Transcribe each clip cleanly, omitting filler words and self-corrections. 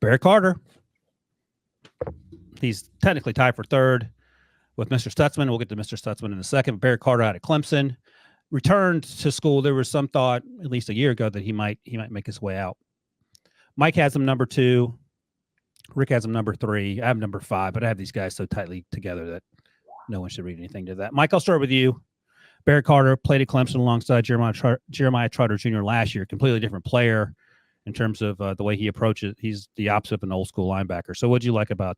Barrett Carter. He's technically tied for third with Mr. Stutzman. We'll get to Mr. Stutzman in a second. Barrett Carter out of Clemson returned to school. There was some thought, at least a year ago, that he might make his way out. Mike has him number 2. Rick has him number 3. I have number 5, but I have these guys so tightly together that no one should read anything to that. Mike, I'll start with you. Barrett Carter played at Clemson alongside Jeremiah Trotter Jr. last year. Completely different player in terms of the way he approaches. He's the opposite of an old school linebacker. So what'd you like about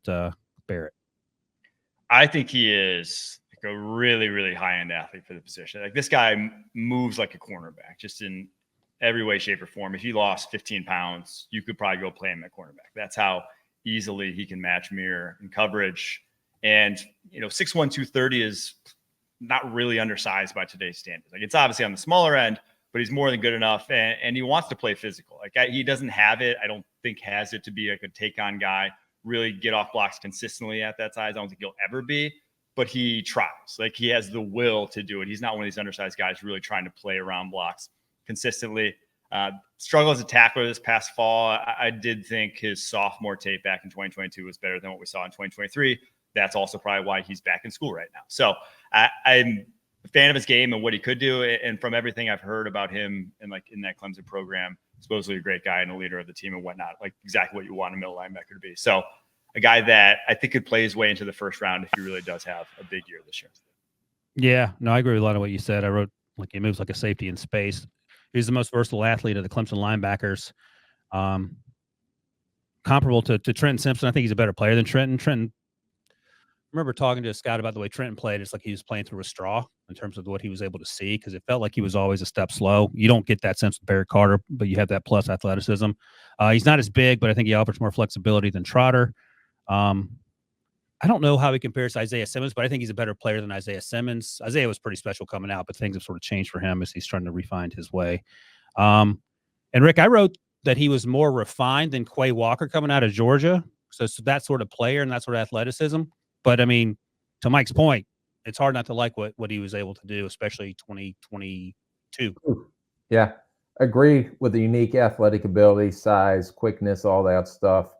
Barrett? I think he is like a really, really high-end athlete for the position. Like, this guy moves like a cornerback, just in every way, shape, or form. If he lost 15 pounds, you could probably go play him at cornerback. That's how easily he can match mirror in coverage. And, 6'1", 230 is not really undersized by today's standards. Like, it's obviously on the smaller end, but he's more than good enough, and he wants to play physical. Like, he doesn't have it. I don't think has it to be like a take-on guy, really get off blocks consistently at that size. I don't think he'll ever be, but he tries. Like, he has the will to do it. He's not one of these undersized guys really trying to play around blocks consistently. Struggle as a tackler this past fall. I did think his sophomore tape back in 2022 was better than what we saw in 2023. That's also probably why he's back in school right now. So I'm a fan of his game and what he could do. And from everything I've heard about him and like in that Clemson program, supposedly a great guy and a leader of the team and whatnot, like exactly what you want a middle linebacker to be. So a guy that I think could play his way into the first round if he really does have a big year this year. Yeah, no, I agree with a lot of what you said. I wrote, like, he moves like a safety in space. He's the most versatile athlete of the Clemson linebackers. Comparable to Trenton Simpson. I think he's a better player than Trenton. I remember talking to a scout about the way Trenton played. It's like he was playing through a straw in terms of what he was able to see, because it felt like he was always a step slow. You don't get that sense with Barrett Carter, but you have that plus athleticism. He's not as big, but I think he offers more flexibility than Trotter. I don't know how he compares to Isaiah Simmons, but I think he's a better player than Isaiah Simmons. Isaiah was pretty special coming out, but things have sort of changed for him as he's trying to refine his way. And Rick, I wrote that he was more refined than Quay Walker coming out of Georgia. So that sort of player and that sort of athleticism. But, I mean, to Mike's point, it's hard not to like what he was able to do, especially 2022. Yeah, agree with the unique athletic ability, size, quickness, all that stuff.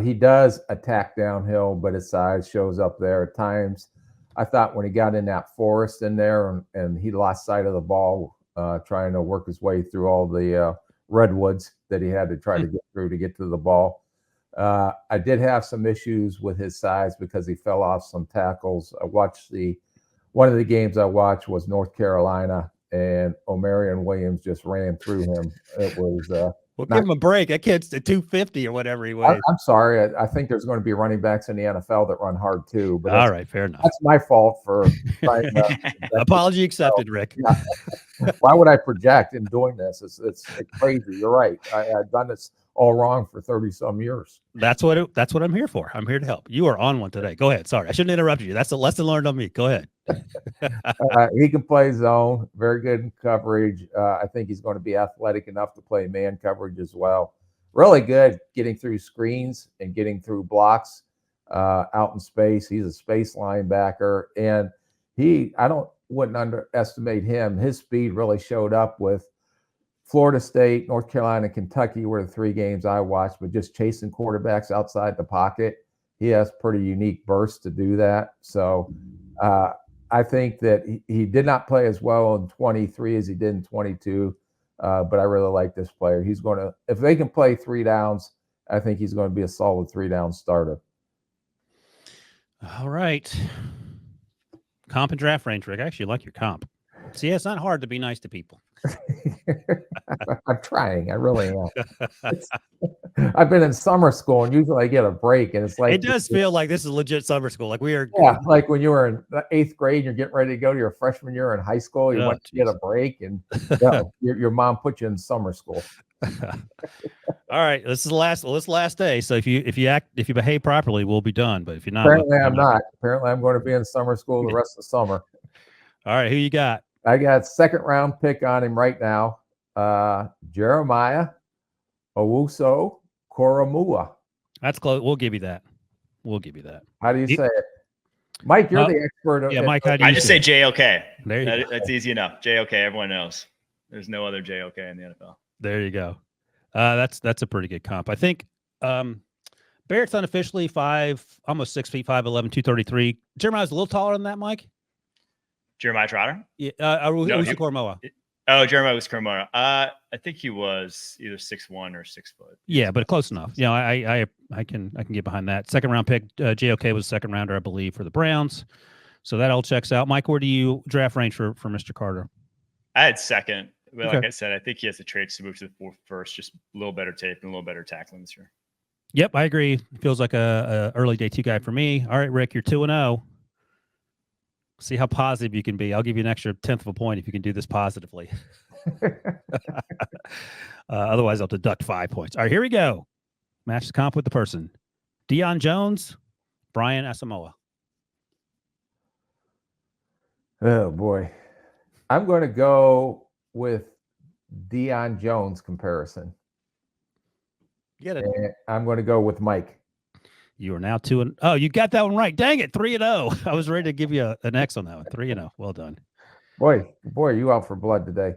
He does attack downhill, but his size shows up there at times. I thought when he got in that forest in there and he lost sight of the ball, trying to work his way through all the redwoods that he had to try to get through to get to the ball. I did have some issues with his size because he fell off some tackles. One of the games I watched was North Carolina, and Omarion Williams just ran through him. It was well, give him a break. That kid's at 250 or whatever he weighs. I'm sorry. I think there's going to be running backs in the NFL that run hard too. But all right, fair enough. That's my fault for trying to apology accepted, Rick. Yeah. Why would I project in doing this? It's crazy. You're right. I've done this all wrong for 30 some years. That's what I'm here for. I'm here to help. You are on one today. Go ahead. Sorry, I shouldn't interrupt you. That's a lesson learned on me. Go ahead. He can play zone, very good in coverage. I think he's going to be athletic enough to play man coverage as well. Really good getting through screens and getting through blocks out in space. He's a space linebacker, and wouldn't underestimate him. His speed really showed up with Florida State, North Carolina, Kentucky were the 3 games I watched, but just chasing quarterbacks outside the pocket. He has pretty unique bursts to do that. So I think that he did not play as well in 23 as he did in 22, but I really like this player. He's going to, if they can play 3 downs, I think he's going to be a solid 3-down starter. All right. Comp and draft range, Rick. I actually like your comp. See, it's not hard to be nice to people. I'm trying. I really am. I've been in summer school, and usually I get a break, and it's like it does feel like this is legit summer school. Like we are, like when you were in the 8th grade, you're getting ready to go to your freshman year in high school. You want to get a break, and your mom put you in summer school. All right, this is the last day. So if you behave properly, we'll be done. But if you're not, apparently I'm not. Apparently I'm going to be in summer school the rest of the summer. All right, who you got? I got 2nd round pick on him right now. Jeremiah Owusu Koromua. That's close. We'll give you that. How do you say it? Mike, you're the expert. Yeah, Mike, how do you I just say JOK. There you go. That's easy enough. JOK, everyone knows. There's no other JOK in the NFL. There you go. That's a pretty good comp. I think Barrett's unofficially almost 6 feet 5'11", 233. Jeremiah's a little taller than that, Mike. Jeremiah Trotter? Yeah, No, Uzi Cormoa. Oh, Jeremiah was Carmona. I think he was either 6'1" or 6 foot. Yeah, but close enough. You know, I can get behind that. Second round pick, JOK was a second rounder, I believe, for the Browns. So that all checks out. Mike, where do you draft range for Mr. Carter? I had second. But Okay. like I said, I think he has the traits to move to the first, just a little better tape and a little better tackling this year. Yep, I agree. Feels like a early day 2 guy for me. All right, Rick, you're 2-0. See how positive you can be. I'll give you an extra 1/10 of a point if you can do this positively. Otherwise, I'll deduct 5 points. All right, here we go. Match the comp with the person. Deion Jones, Brian Asamoah. Oh boy, I'm going to go with Deion Jones comparison. Get it? And I'm going to go with Mike. You are now 2-0. Oh, you got that one right. Dang it, 3-0. I was ready to give you an X on that one. 3-0. Well done. Boy, you out for blood today.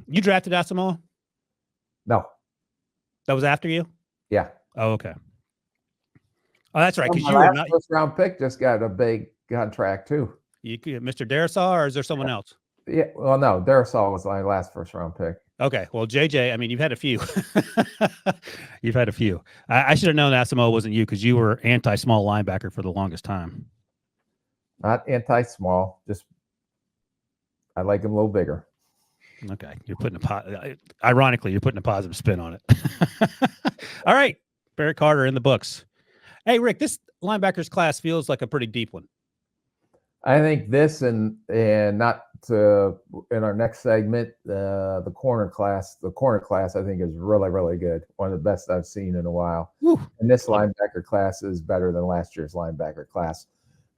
You drafted Asamoah? No. That was after you? Yeah. Oh, okay. Oh, that's right. Because My you were last not. first round pick just got a big contract too. You Mr. Darisaw, or is there someone else? Yeah. Well, no, Darisaw was my last first round pick. Okay. Well, JJ, I mean, you've had a few. You've had a few. I should have known Asamoah wasn't you because you were anti-small linebacker for the longest time. Not anti-small, just I like him a little bigger. Okay. You're putting ironically, you're putting a positive spin on it. All right. Barrett Carter in the books. Hey, Rick, this linebackers class feels like a pretty deep one. I think this and not to, in our next segment, the corner class, I think is really, really good. One of the best I've seen in a while. Whew. And this linebacker class is better than last year's linebacker class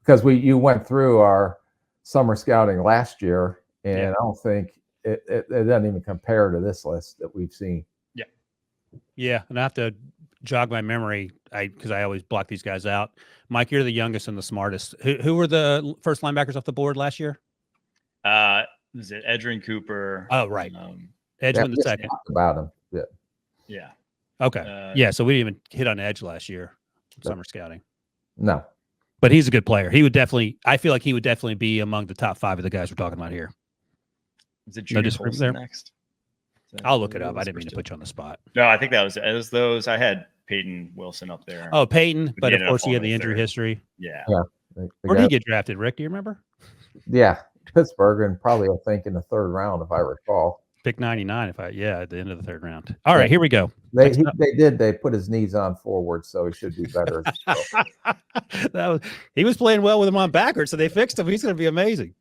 because you went through our summer scouting last year, and I don't think it doesn't even compare to this list that we've seen. Yeah, and I have to jog my memory because I always block these guys out. Mike, you're the youngest and the smartest. Who were the first linebackers off the board last year? Was it Edrin Cooper? Oh, right. Edgman the second. About him. Yeah. Yeah. Okay. Yeah, so we didn't even hit on Edge last year, summer scouting. No. But he's a good player. He would definitely, I feel like he would definitely be among the top 5 of the guys we're talking about here. Is it Junior Colson next? I'll look it up. I didn't mean to put you on the spot. No, I think it was those. I had Peyton Wilson up there. Oh, Peyton, but of course he had the injury history. Yeah. Where did he get drafted, Rick? Do you remember? Yeah, Pittsburgh, and probably I think in the 3rd round, if I recall. Pick 99, at the end of the 3rd round. All right, here we go. They put his knees on forward, so he should do better. He was playing well with him on backwards, so they fixed him. He's going to be amazing.